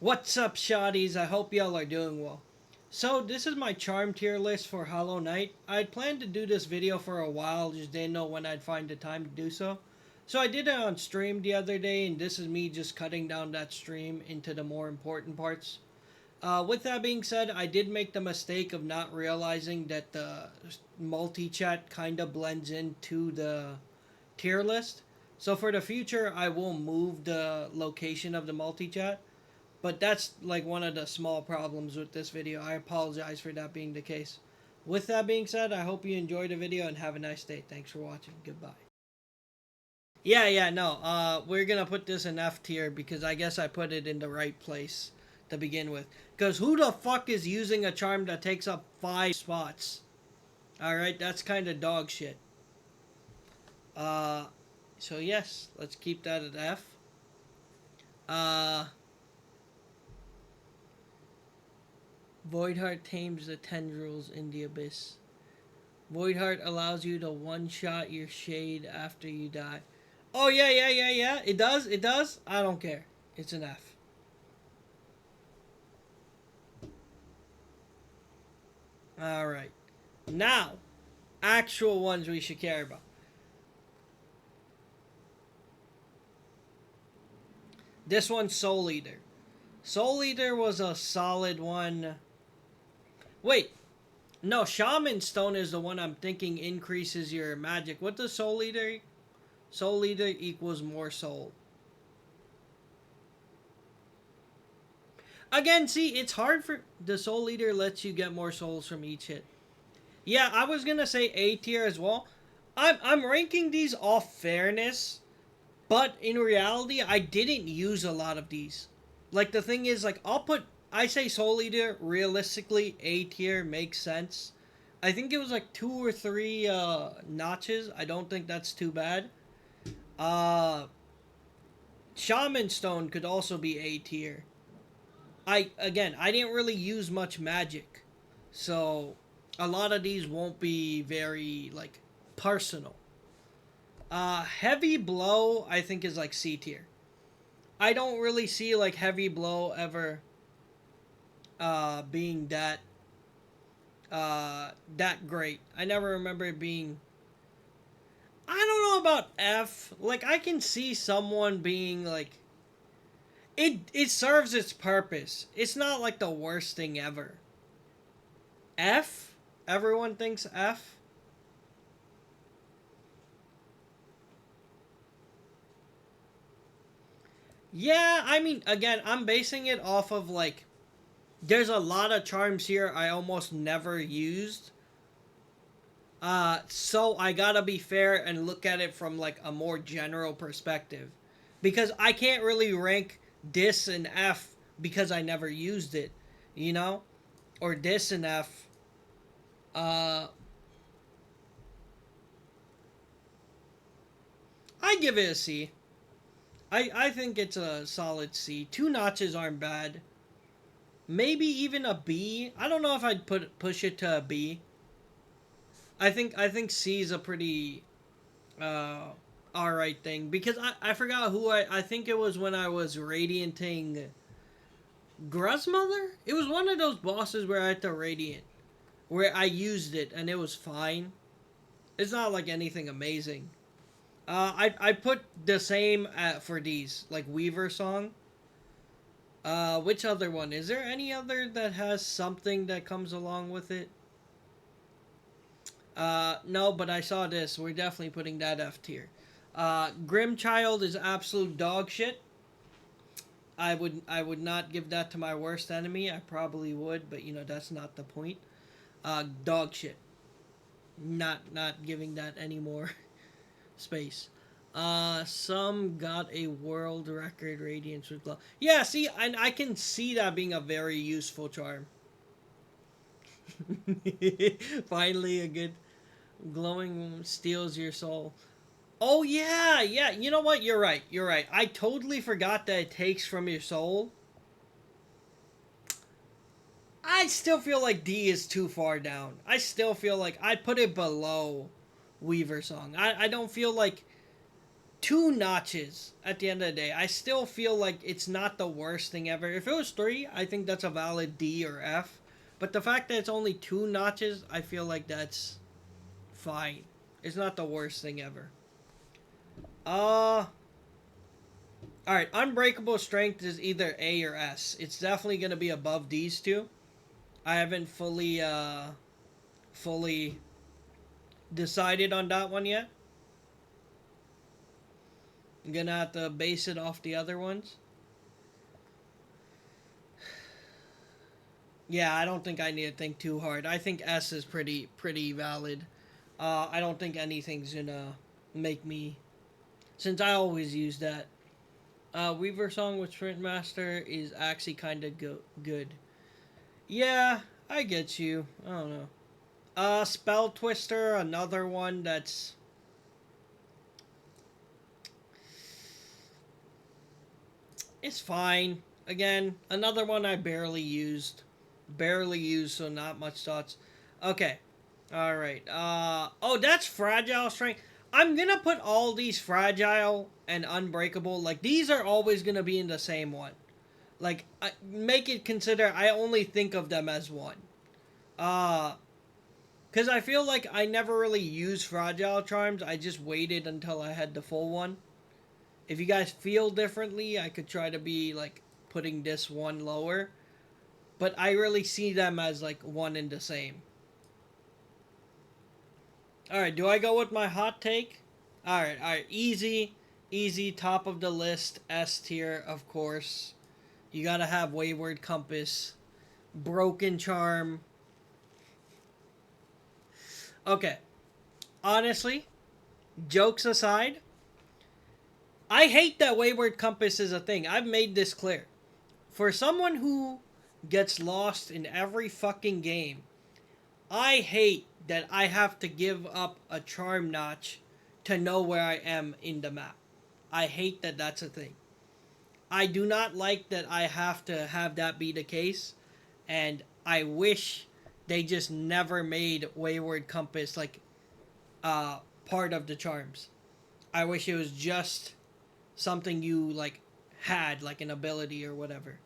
What's up, shotties? I hope y'all are doing well. So, this is my charm tier list for Hollow Knight. I'd planned to do this video for a while, just didn't know when I'd find the time to do so. So I did it on stream the other day, and this is me just cutting down that stream into the more important parts. With that being said, I did make the mistake of not realizing that the multi-chat kind of blends into the tier list. So for the future, I will move the location of the multi-chat. But that's like one of the small problems with this video. I apologize for that being the case. With that being said, I hope you enjoyed the video and have a nice day. Thanks for watching. Goodbye. No. We're gonna put this in F tier because I guess I put it in the right place to begin with. Because who the fuck is using a charm that takes up 5 spots? Alright, that's kind of dog shit. Uh, so yes, let's keep that at F. Voidheart tames the tendrils in the abyss. Voidheart allows you to one-shot your shade after you die. Oh, yeah. It does. I don't care. It's an F. Alright. Now, actual ones we should care about. This one's Soul Eater. Soul Eater was a solid one. Wait. No, Shaman Stone is the one I'm thinking increases your magic. What does Soul Eater? Soul Eater equals more soul. Again, see, it's hard for... The Soul Eater lets you get more souls from each hit. Yeah, I was gonna say A tier as well. I'm ranking these off fairness, but in reality, I didn't use a lot of these. Like, the thing is, like, I say Soul Eater, realistically, A tier makes sense. I think it was like 2 or 3 notches. I don't think that's too bad. Shaman Stone could also be A tier. I didn't really use much magic. So, a lot of these won't be very, like, personal. Heavy Blow, I think, is like C tier. I don't really see, like, Heavy Blow ever being that great. I never remember it being... I don't know about F. Like, I can see someone being, like... It serves its purpose. It's not, like, the worst thing ever. F? Everyone thinks F? Yeah, I mean, again, I'm basing it off of, like... There's a lot of charms here I almost never used. So I gotta be fair and look at it from, like, a more general perspective. Because I can't really rank this and F because I never used it, you know? Or this and F. I give it a C. I think it's a solid C. 2 notches aren't bad. Maybe even a B. I don't know if I'd push it to a B. I think C is a pretty alright thing. Because I forgot who I think it was when I was radianting Gruzmother? It was one of those bosses where I had to radiant. Where I used it and it was fine. It's not like anything amazing. I put the same for these. Like Weaver Song. Which other one? Is there any other that has something that comes along with it? No, but I saw this. We're definitely putting that F tier. Grimchild is absolute dog shit. I would not give that to my worst enemy. I probably would, but you know that's not the point. Dog shit. Not giving that any more space. Some got a world record radiance with glow. Yeah, see, and I can see that being a very useful charm. Finally, a good glowing steals your soul. Oh yeah. You know what? You're right. I totally forgot that it takes from your soul. I still feel like D is too far down. I still feel like I'd put it below Weaver Song. I don't feel like 2 notches at the end of the day. I still feel like it's not the worst thing ever. If it was 3, I think that's a valid D or F. But the fact that it's only 2 notches, I feel like that's fine. It's not the worst thing ever. Alright, unbreakable strength is either A or S. It's definitely going to be above these two. I haven't fully decided on that one yet. I'm going to have to base it off the other ones. Yeah, I don't think I need to think too hard. I think S is pretty valid. I don't think anything's going to make me... Since I always use that. Weaver Song with Sprint Master is actually kind of good. Yeah, I get you. I don't know. Spell Twister, another one that's... It's fine. Again, another one I barely used. So not much thoughts. Okay. Alright. Oh, that's Fragile Strength. I'm gonna put all these Fragile and Unbreakable. Like, these are always gonna be in the same one. Like, make it consider I only think of them as one. Because I feel like I never really used Fragile Charms. I just waited until I had the full one. If you guys feel differently, I could try to be, like, putting this one lower. But I really see them as, like, one and the same. Alright, do I go with my hot take? Alright. Easy, top of the list. S tier, of course. You gotta have Wayward Compass. Broken Charm. Okay. Honestly, jokes aside, I hate that Wayward Compass is a thing. I've made this clear. For someone who gets lost in every fucking game, I hate that I have to give up a charm notch to know where I am in the map. I hate that that's a thing. I do not like that I have to have that be the case, and I wish they just never made Wayward Compass like part of the charms. I wish it was just something you like had, like an ability or whatever.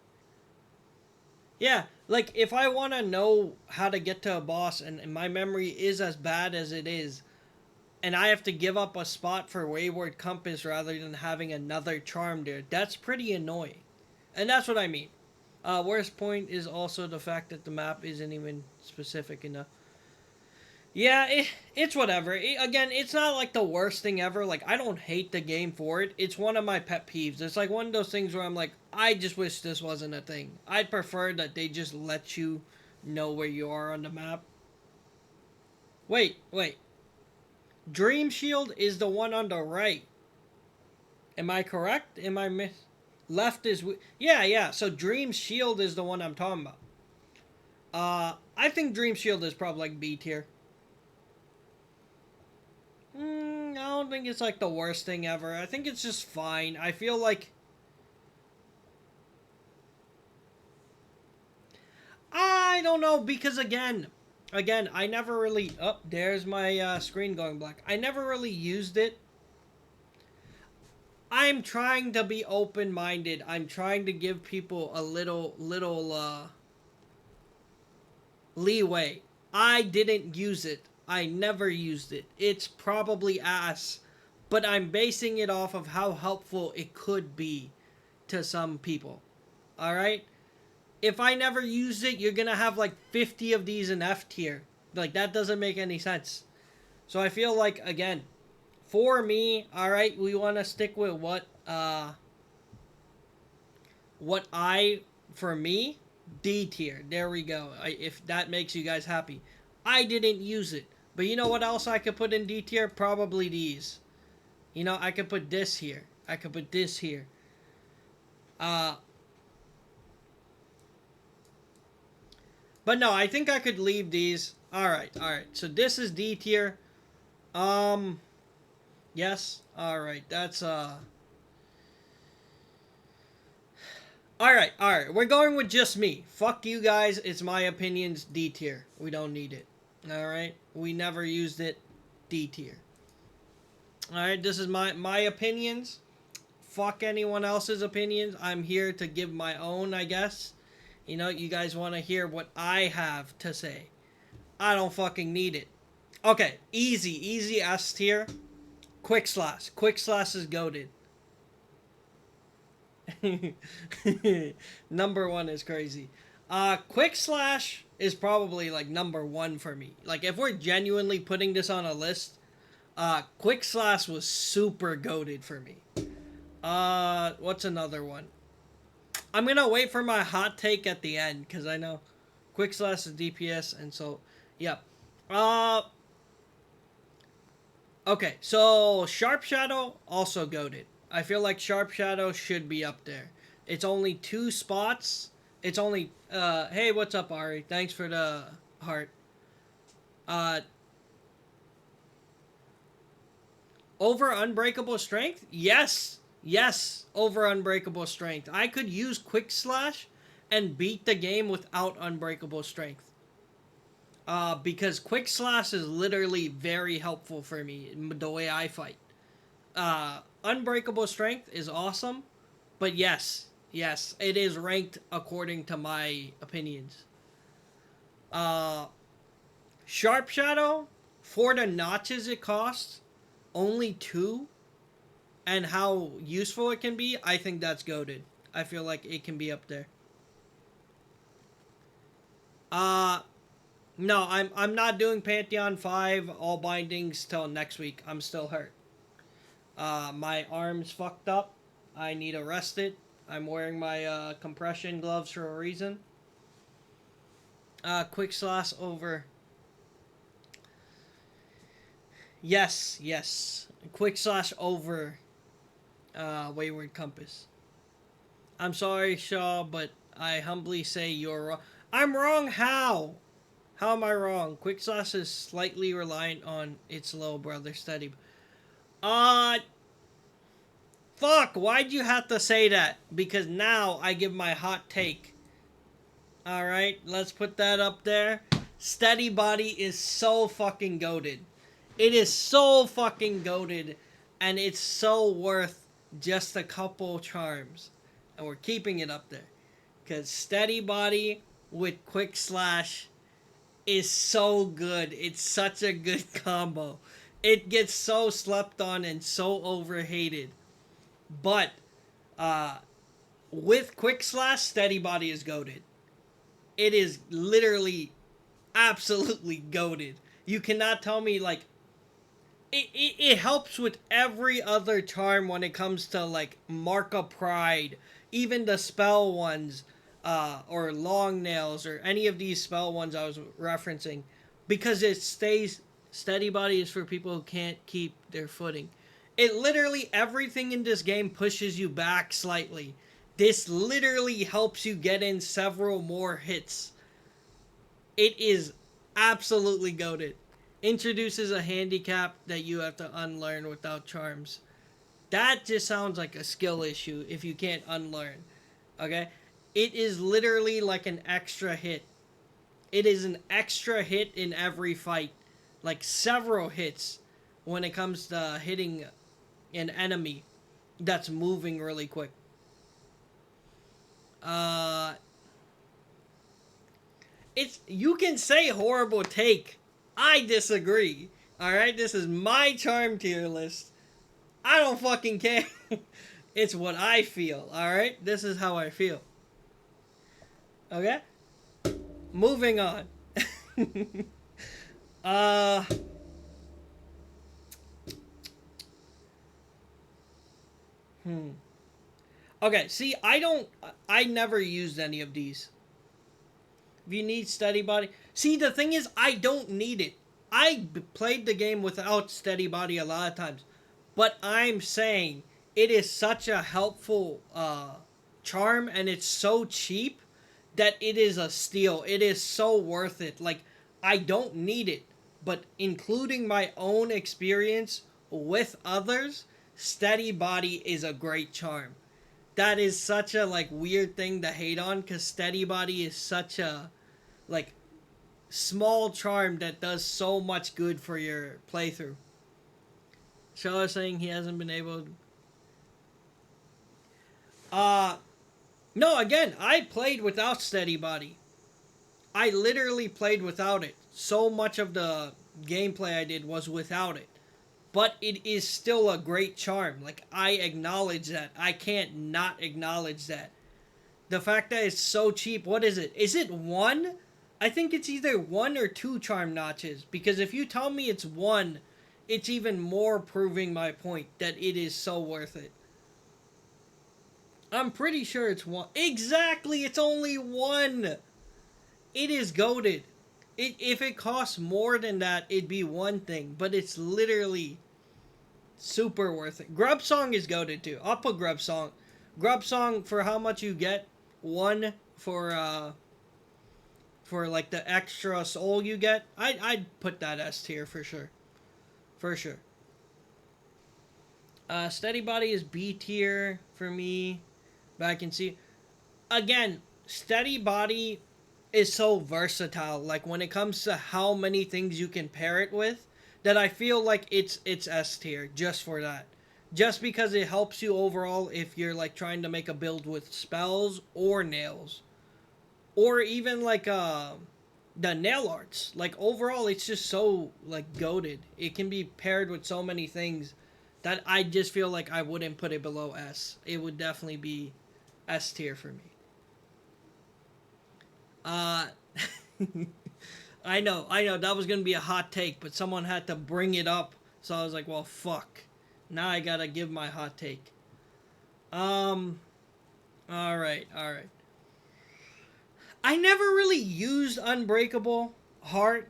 Yeah, like if I want to know how to get to a boss and my memory is as bad as it is, and I have to give up a spot for Wayward Compass rather than having another charm there, that's pretty annoying. And that's what I mean. Worst point is also the fact that the map isn't even specific enough. Yeah, it's whatever. Again, it's not like the worst thing ever. Like, I don't hate the game for it. It's one of my pet peeves. It's like one of those things where I'm like, I just wish this wasn't a thing. I'd prefer that they just let you know where you are on the map. Wait. Dream Shield is the one on the right. Am I correct? Am I Left is... Yeah. So Dream Shield is the one I'm talking about. I think Dream Shield is probably like B tier. I don't think it's like the worst thing ever. I think it's just fine. I feel like... I don't know, because again, I never really... Oh, there's my screen going black. I never really used it. I'm trying to be open-minded. I'm trying to give people a little leeway. I didn't use it. I never used it. It's probably ass, but I'm basing it off of how helpful it could be to some people. Alright? If I never used it, you're gonna have like 50 of these in F tier. Like, that doesn't make any sense. So I feel like, again, for me, alright, we want to stick with for me, D tier. There we go. If that makes you guys happy. I didn't use it. But you know what else I could put in D tier? Probably these. You know, I could put this here. I could put this here. But no, I think I could leave these. Alright. So this is D tier. Yes. Alright. That's, Alright. We're going with just me. Fuck you guys. It's my opinions. D tier. We don't need it. Alright? We never used it. D tier. All right, this is my opinions. Fuck anyone else's opinions. I'm here to give my own, I guess. You know, you guys want to hear what I have to say. I don't fucking need it. Okay, easy S tier. Quick slash. Quick slash is goated. Number one is crazy. Quick slash is probably like number one for me. Like if we're genuinely putting this on a list, quick slash was super goated for me. What's another one? I'm gonna wait for my hot take at the end because I know quick slash is DPS, and so yeah. Uh, okay, so Sharp Shadow also goated. I feel like Sharp Shadow should be up there. It's only two spots. It's only hey, what's up, Ari? Thanks for the heart. Uh, over Unbreakable Strength? Yes. Yes, over Unbreakable Strength. I could use Quick Slash and beat the game without Unbreakable Strength. Because Quick Slash is literally very helpful for me the way I fight. Unbreakable Strength is awesome, but yes, it is ranked according to my opinions. Uh, Sharp Shadow, for the notches it costs, only two, and how useful it can be, I think that's goated. I feel like it can be up there. Uh no, I'm not doing Pantheon 5 all bindings till next week. I'm still hurt. My arm's fucked up. I need to rest it. I'm wearing my compression gloves for a reason. Quick slash over. Yes. Quick slash over Wayward Compass. I'm sorry, Shah, but I humbly say you're wrong. I'm wrong how? How am I wrong? Quick slash is slightly reliant on its little brother Steady. Uh, fuck, why'd you have to say that? Because now I give my hot take. Alright, let's put that up there. Steady Body is so fucking goated. It is so fucking goated, and it's so worth just a couple charms. And we're keeping it up there. Because Steady Body with Quick Slash is so good. It's such a good combo. It gets so slept on and so overhated. But with Quick Slash, Steady Body is goated. It is literally absolutely goated. You cannot tell me like it helps with every other charm when it comes to like Mark of Pride, even the spell ones, or long nails, or any of these spell ones I was referencing, because it stays. Steady Body is for people who can't keep their footing. It literally everything in this game pushes you back slightly. This literally helps you get in several more hits. It is absolutely goated. Introduces a handicap that you have to unlearn without charms. That just sounds like a skill issue if you can't unlearn. Okay? It is literally like an extra hit. It is an extra hit in every fight. Like several hits when it comes to hitting an enemy that's moving really quick. It's you can say horrible take. I disagree. Alright, this is my charm tier list. I don't fucking care. It's what I feel, alright? This is how I feel. Okay? Moving on. uh Okay, see, I never used any of these. If you need Steady Body, see, the thing is, I don't need it. Played the game without Steady Body a lot of times, but I'm saying it is such a helpful charm, and it's so cheap that it is a steal. It is so worth it. Like, I don't need it, but including my own experience with others, Steady Body is a great charm. That is such a like weird thing to hate on, because Steady Body is such a like small charm that does so much good for your playthrough. Shah is saying he hasn't been able to... Uh, no, again, I played without steady body. I literally played without it. So much of the gameplay I did was without it. But it is still a great charm. Like, I acknowledge that. I can't not acknowledge that. The fact that it's so cheap, what is it? Is it one? I think it's either one or two charm notches. Because if you tell me it's one, it's even more proving my point that it is so worth it. I'm pretty sure it's one. Exactly, it's only one. It is goated. If it costs more than that, it'd be one thing. But it's literally super worth it. Grub Song is goated too. I'll put Grub Song. Grub Song for how much you get. One for like the extra soul you get. I'd put that S tier for sure. For sure. Steady Body is B tier for me. But I can see again, Steady Body is so versatile. Like when it comes to how many things you can pair it with, that I feel like it's S tier just for that. Just because it helps you overall if you're like trying to make a build with spells or nails. Or even like the nail arts. Like overall it's just so like goated. It can be paired with so many things that I just feel like I wouldn't put it below S. It would definitely be S tier for me. Uh I know that was gonna be a hot take, but someone had to bring it up, so I was like, well, fuck. Now I gotta give my hot take. Um, all right. I never really used Unbreakable Heart.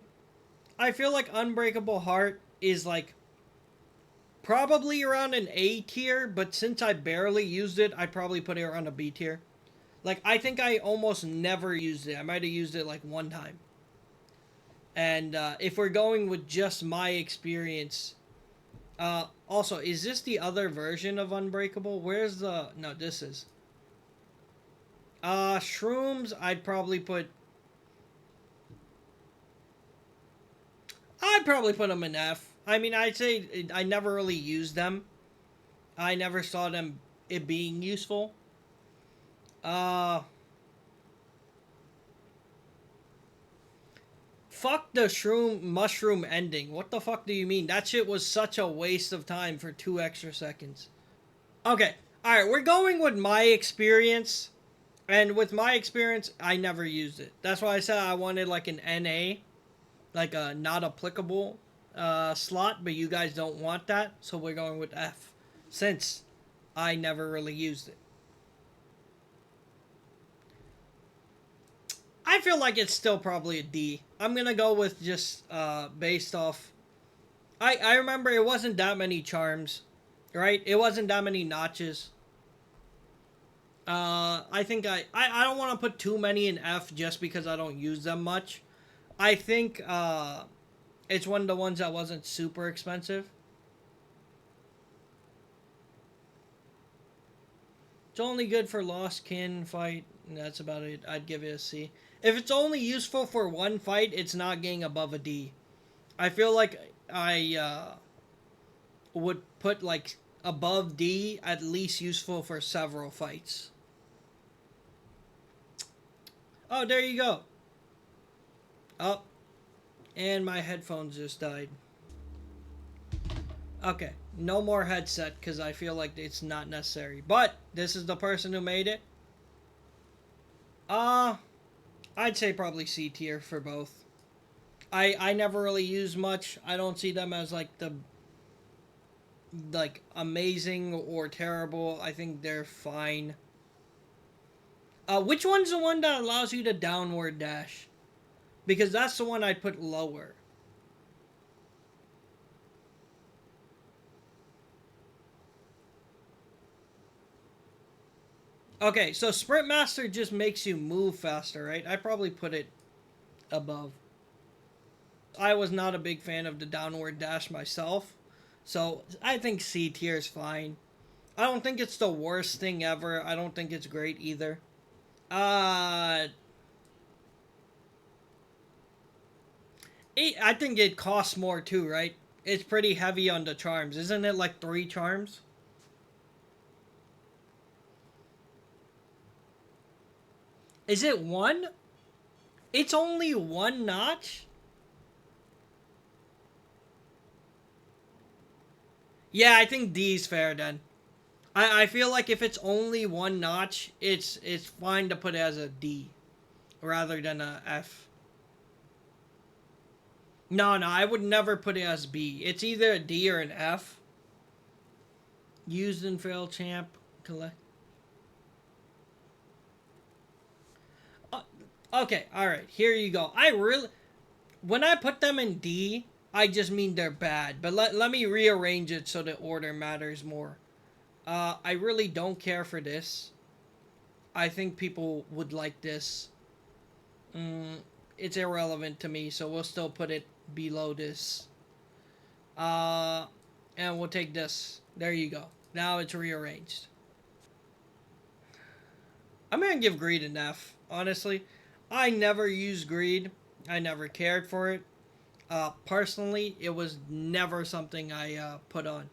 I feel like Unbreakable Heart is like probably around an A tier, but since I barely used it, I probably put it around a B tier. Like I think I almost never used it. I might have used it like one time. And if we're going with just my experience, also, is this the other version of Unbreakable? Where's the... No, this is. Shrooms, I'd probably put... I'd probably put them in F. I mean, I'd say I never really used them. I never saw them it being useful. Uh... Fuck the mushroom ending. What the fuck do you mean? That shit was such a waste of time for 2 extra seconds. Okay. Alright, we're going with my experience. And with my experience, I never used it. That's why I said I wanted like an NA. Like a not applicable slot. But you guys don't want that. So we're going with F. Since I never really used it. I feel like it's still probably a D. I'm gonna go with just based off. I remember it wasn't that many charms, right? It wasn't that many notches. I think I don't want to put too many in F just because I don't use them much. I think it's one of the ones that wasn't super expensive. It's only good for Lost Kin fight. And that's about it. I'd give it a C. If it's only useful for one fight, it's not getting above a D. I feel like I would put like above D, at least useful for several fights. Oh, there you go. Oh, and my headphones just died. Okay, no more headset because I feel like it's not necessary. But this is the person who made it. I'd say probably C tier for both. I never really use much. I don't see them as like the like amazing or terrible. I think they're fine. Which one's the one that allows you to downward dash? Because that's the one I'd put lower. Okay, so Sprint Master just makes you move faster, right? I probably put it above. I was not a big fan of the downward dash myself, so I think C tier is fine. I don't think it's the worst thing ever. I don't think it's great either. Uh, I think it costs more too, right? it's pretty heavy on the charms. Isn't it like 3 charms? Is it one? It's only one notch? Yeah, I think D's fair then. I feel like if it's only one notch, it's fine to put it as a D rather than a F. No, no, I would never put it as B. It's either a D or an F. Used and failed champ collect. Uh, okay, all right. Here you go. I really when I put them in D, I just mean they're bad. But let me rearrange it so the order matters more. I really don't care for this. I think people would like this. Mm, it's irrelevant to me, so we'll still put it below this. Uh, and we'll take this. There you go. Now it's rearranged. I'm gonna give greed an F. Honestly, I never used greed. I never cared for it. Personally, it was never something I put on.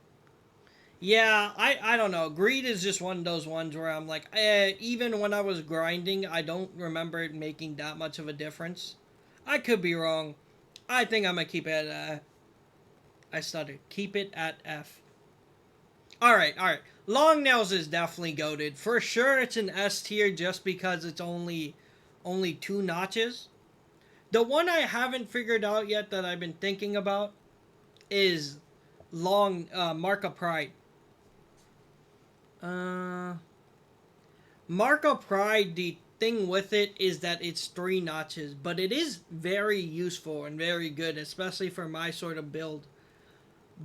Yeah, I don't know. Greed is just one of those ones where I'm like, even when I was grinding, I don't remember it making that much of a difference. I could be wrong. I think I'm gonna keep it at. I stuttered. Keep it at F. All right, all right. Long nails is definitely goated for sure. It's an S tier just because it's only 2 notches. The one I haven't figured out yet that I've been thinking about is long Mark of Pride. Uh, Mark of Pride, the thing with it is that it's 3 notches, but it is very useful and very good, especially for my sort of build.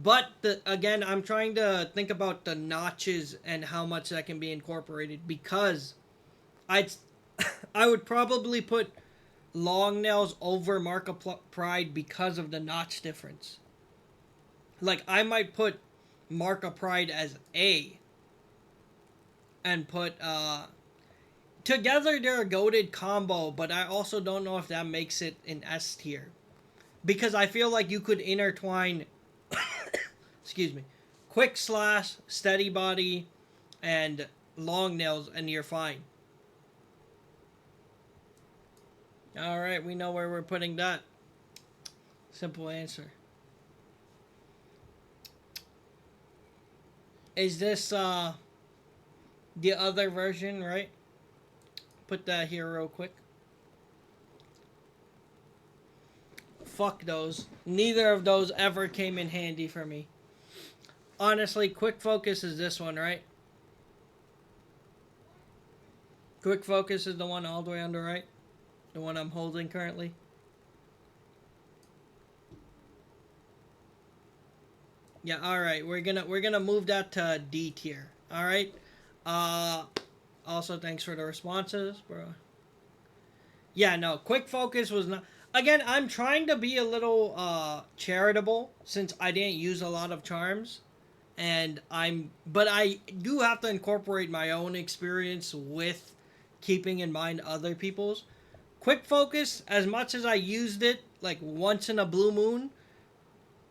But again, I'm trying to think about the notches and how much that can be incorporated because I'd I would probably put long nails over Mark of Pride because of the notch difference. Like I might put Mark of Pride as A and put together they're a goated combo, but I also don't know if that makes it an S tier because I feel like you could intertwine excuse me, quick slash, steady body, and long nails, and you're fine. All right, we know where we're putting that. Simple answer. Is this the other version, right? Put that here real quick. Fuck those. Neither of those ever came in handy for me. Honestly, quick focus is this one, right? Quick focus is the one all the way on the right. The one I'm holding currently. Yeah, all right. We're gonna move that to D tier. All right. Uh, also thanks for the responses, bro. Yeah, no. Quick focus was not. Again, I'm trying to be a little charitable since I didn't use a lot of charms, and but I do have to incorporate my own experience with keeping in mind other people's. Quick focus, as much as I used it like once in a blue moon,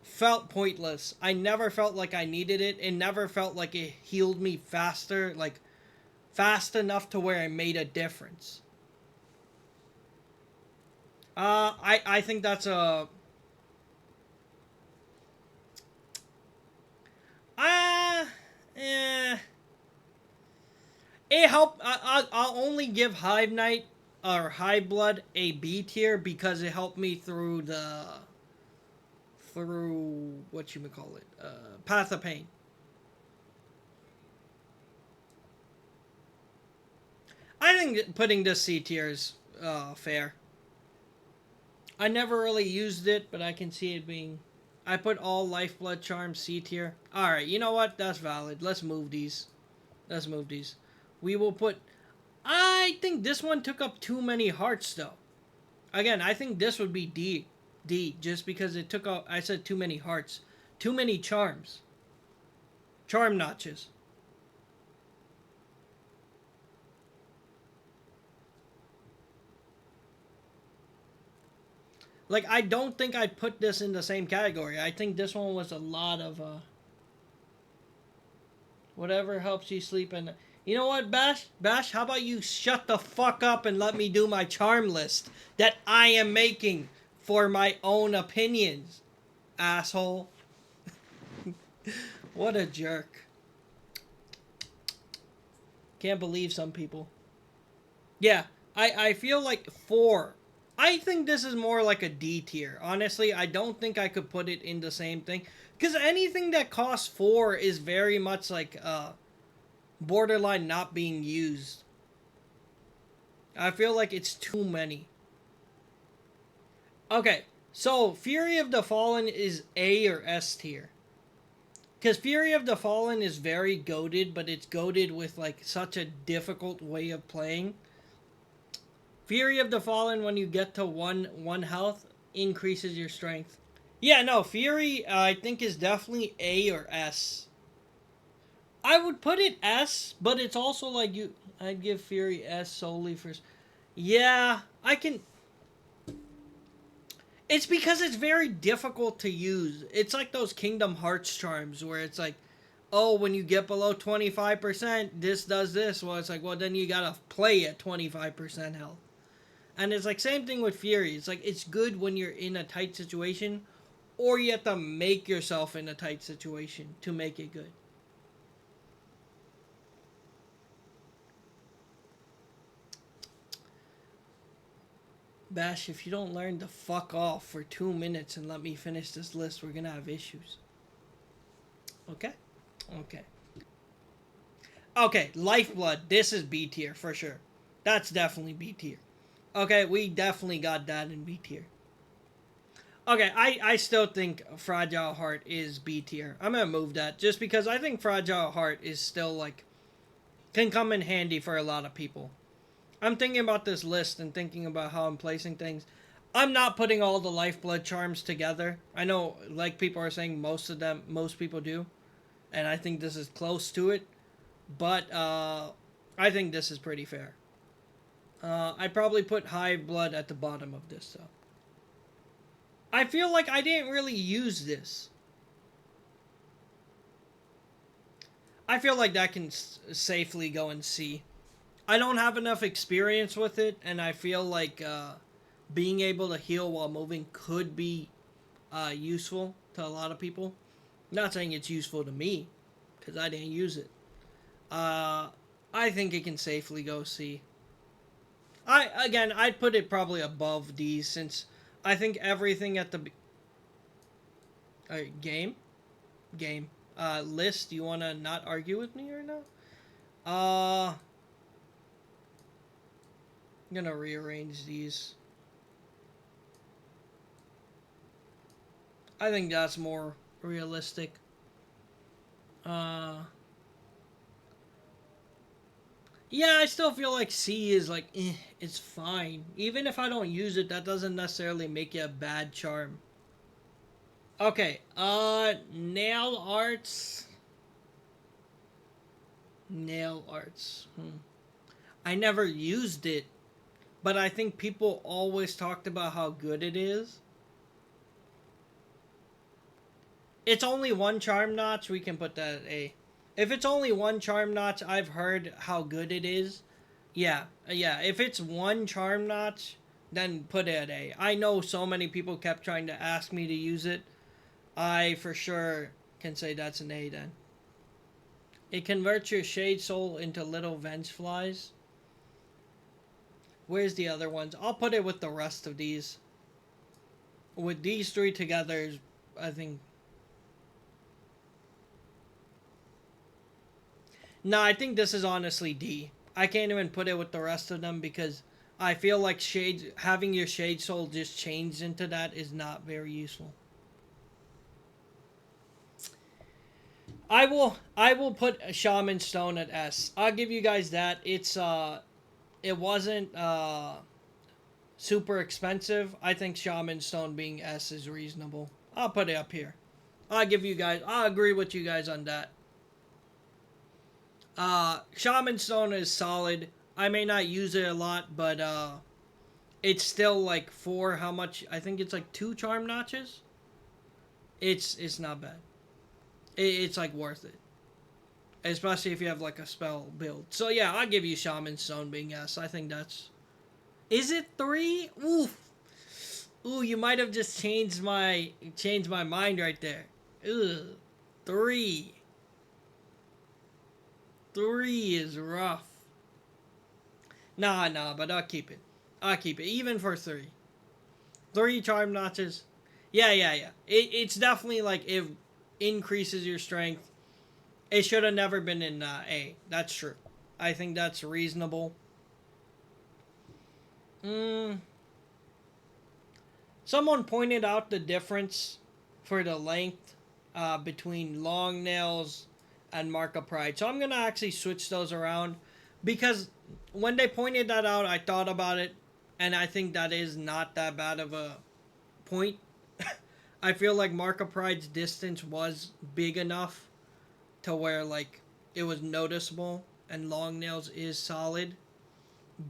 felt pointless. I never felt like I needed it. It never felt like it healed me faster, like fast enough to where it made a difference. I think that's a ah eh. It helped. I'll only give Hive Knight or Hive Blood a B tier because it helped me through what you would call it, Path of Pain. I think putting this C tier is fair. I never really used it, but I can see it being. I put all Lifeblood Charms C tier. All right, you know what? That's valid. Let's move these. Let's move these. We will put. I think this one took up too many hearts, though. Again, I think this would be D. D, just because it took up. I said too many hearts. Too many charms. Charm notches. Like, I don't think I'd put this in the same category. I think this one was a lot of, whatever helps you sleep. And you know what, Bash? Bash, how about you shut the fuck up and let me do my charm list that I am making for my own opinions, asshole. What a jerk. Can't believe some people. Yeah, I feel like 4. I think this is more like a D tier. Honestly, I don't think I could put it in the same thing. Because anything that costs 4 is very much like borderline not being used. I feel like it's too many. Okay, so Fury of the Fallen is A or S tier. Because Fury of the Fallen is very goated, but it's goated with like such a difficult way of playing. Fury of the Fallen, when you get to one health, increases your strength. Yeah, no, Fury I think is definitely A or S. I would put it S, but it's also like you. I'd give Fury S solely for. Yeah, I can. It's because it's very difficult to use. It's like those Kingdom Hearts charms where it's like, oh, when you get below 25%, this does this. Well, it's like, well, then you gotta play at 25% health. And it's like, same thing with Fury. It's like, it's good when you're in a tight situation, or you have to make yourself in a tight situation to make it good. Bash, if you don't learn to fuck off for 2 minutes and let me finish this list, we're gonna have issues. Okay? Okay. Okay, Lifeblood. This is B tier for sure. That's definitely B tier. Okay, we definitely got that in B tier. Okay, I still think Fragile Heart is B tier. I'm gonna move that just because I think Fragile Heart is still like can come in handy for a lot of people. I'm thinking about this list and thinking about how I'm placing things. I'm not putting all the Lifeblood charms together. I know, like people are saying, most people do, and I think this is close to it. But I think this is pretty fair. I'd probably put Hive Blood at the bottom of this, though. I feel like I didn't really use this. I feel like that can safely go in C. I don't have enough experience with it, and I feel like being able to heal while moving could be useful to a lot of people. Not saying it's useful to me, because I didn't use it. I think it can safely go C. I'd put it probably above D, since I think everything at the game list. You want to not argue with me right now? I'm gonna rearrange these. I think that's more realistic. Yeah, I still feel like C is like, it's fine. Even if I don't use it, that doesn't necessarily make it a bad charm. Okay, nail arts. Nail arts. I never used it, but I think people always talked about how good it is. It's only one charm notch, we can put that at A. If it's only one charm notch, I've heard how good it is. Yeah. If it's one charm notch, then put it at A. I know so many people kept trying to ask me to use it. I for sure can say that's an A then. It converts your Shade Soul into little Venge Flies. Where's the other ones? I'll put it with the rest of these. With these three together, I think. No, I think this is honestly D. I can't even put it with the rest of them because I feel like having your Shade Soul just changed into that is not very useful. I will put Shaman Stone at S. I'll give you guys that. It wasn't super expensive. I think Shaman Stone being S is reasonable. I'll put it up here. I'll agree with you guys on that. Shaman Stone is solid. I may not use it a lot, but it's still like for how much? I think it's like 2 charm notches. It's not bad. It's like worth it, especially if you have like a spell build. So yeah, I'll give you Shaman's Zone being S. I think that's. Is it 3? Oof. Ooh, you might have just changed my mind right there. Ugh. 3. 3 is rough. Nah, but I'll keep it. I'll keep it. Even for 3. 3 charm notches. Yeah. It's definitely like it increases your strength. It should have never been in A. That's true. I think that's reasonable. Mm. Someone pointed out the difference for the length between long nails and Mark of Pride. So I'm going to actually switch those around because when they pointed that out, I thought about it, and I think that is not that bad of a point. I feel like Mark of Pride's distance was big enough to where like it was noticeable, and long nails is solid,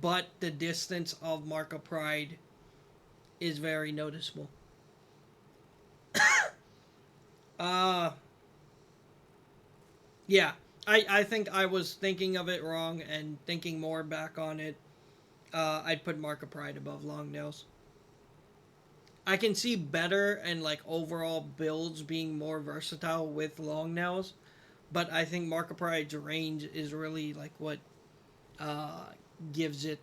but the distance of Mark of Pride is very noticeable. Uh yeah. I think I was thinking of it wrong, and thinking more back on it, I'd put Mark of Pride above long nails. I can see better and like overall builds being more versatile with long nails, but I think Mark of Pride's range is really like what uh gives it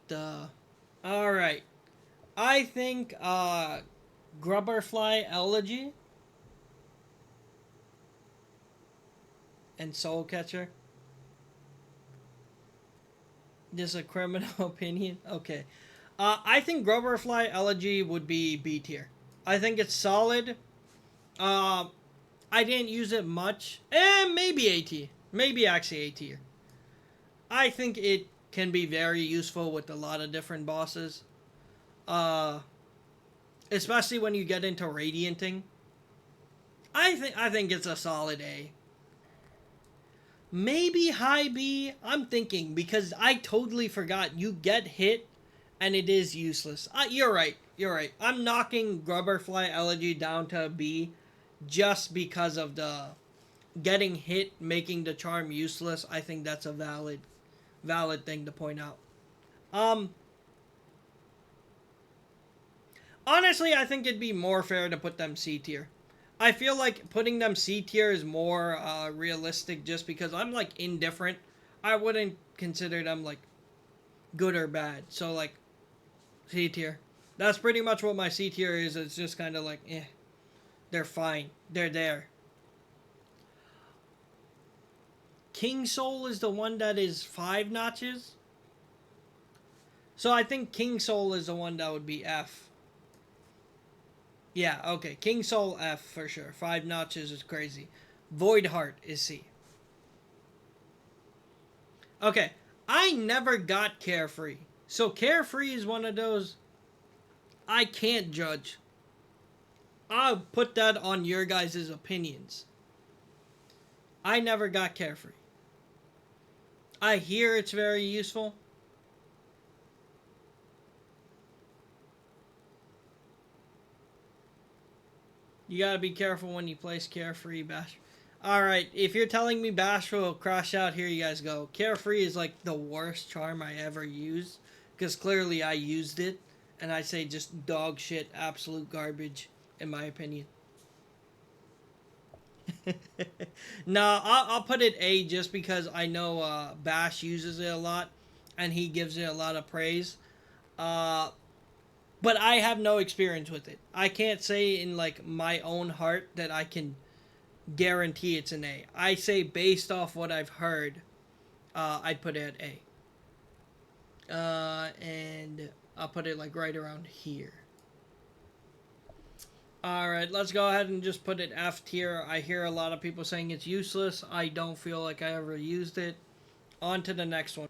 all right. I think Grubberfly Elegy and Soul Catcher. This is a criminal opinion. Okay. I think Grubberfly Elegy would be B tier. I think it's solid. Uh, I didn't use it much. Maybe A tier. Maybe actually A tier. I think it can be very useful with a lot of different bosses. Uh, Especially when you get into radianting. I think it's a solid A. Maybe high B. I'm thinking because I totally forgot you get hit and it is useless. You're right. You're right. I'm knocking Grubberfly Elegy down to a B just because of the getting hit making the charm useless. I think that's a valid thing to point out. Um Honestly, I think it'd be more fair to put them C tier. I feel like putting them C tier is more realistic just because I'm like indifferent. I wouldn't consider them like good or bad. So like C tier. That's pretty much what my C tier is. It's just kind of like, they're fine. They're there. King Soul is the one that is 5 notches. So I think King Soul is the one that would be F. Yeah, okay. King Soul F for sure. 5 notches is crazy. Void Heart is C. Okay. I never got Carefree. So Carefree is one of those I can't judge. I'll put that on your guys' opinions. I never got Carefree. I hear it's very useful. You gotta be careful when you place Carefree, Bash. Alright, if you're telling me Bashful will crash out, here you guys go. Carefree is like the worst charm I ever used. Because clearly I used it. And I say just dog shit, absolute garbage, in my opinion. No, I'll put it A just because I know Bash uses it a lot. And he gives it a lot of praise. Uh, but I have no experience with it. I can't say in like my own heart that I can guarantee it's an A. I say based off what I've heard, I'd put it at A. And I'll put it like right around here. Alright, let's go ahead and just put it F tier. I hear a lot of people saying it's useless. I don't feel like I ever used it. On to the next one.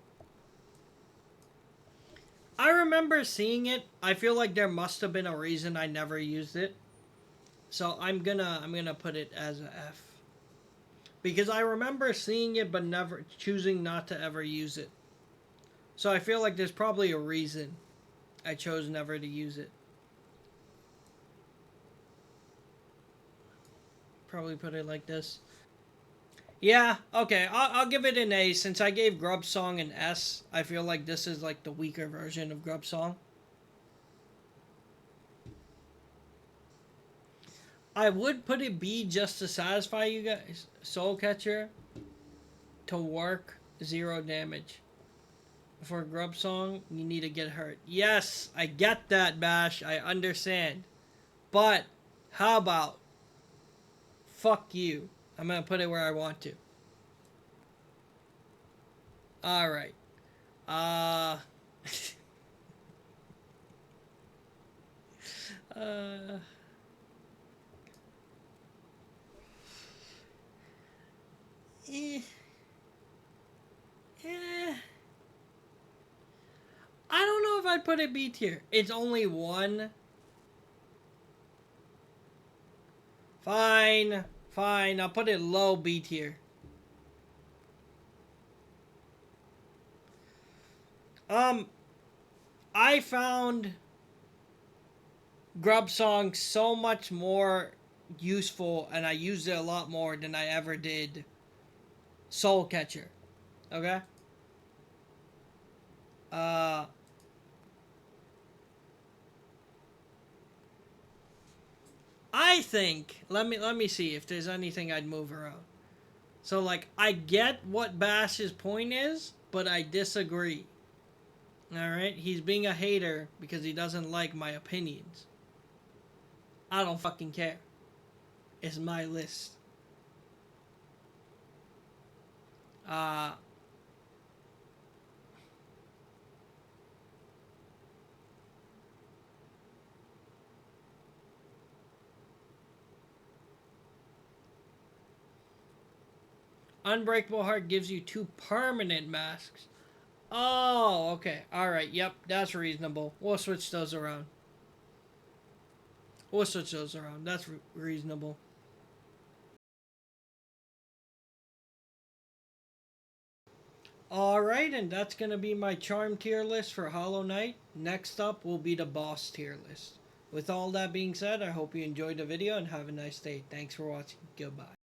I remember seeing it. I feel like there must have been a reason I never used it. So I'm gonna put it as a F. Because I remember seeing it but never choosing not to ever use it. So I feel like there's probably a reason. I chose never to use it. Probably put it like this. Yeah, okay, I'll give it an A. Since I gave Grub Song an S, I feel like this is like the weaker version of Grub Song. I would put it B just to satisfy you guys. Soul Catcher to work, 0 damage. For Grub Song, you need to get hurt. Yes, I get that, Bash. I understand. But, how about, fuck you. I'm gonna put it where I want to. Alright. Uh... uh... Eh... Eh... I don't know if I'd put it B tier. It's only one. Fine. Fine. I'll put it low B tier. I found Grub Song so much more useful, and I used it a lot more than I ever did Soul Catcher. Okay? Uh... I think let me see if there's anything I'd move around. So like I get what Bash's point is, but I disagree. Alright? He's being a hater because he doesn't like my opinions. I don't fucking care. It's my list. Uh Unbreakable Heart gives you 2 permanent masks. Oh, okay. Alright, yep, that's reasonable. We'll switch those around. That's reasonable. Alright, and that's going to be my charm tier list for Hollow Knight. Next up will be the boss tier list. With all that being said, I hope you enjoyed the video and have a nice day. Thanks for watching. Goodbye.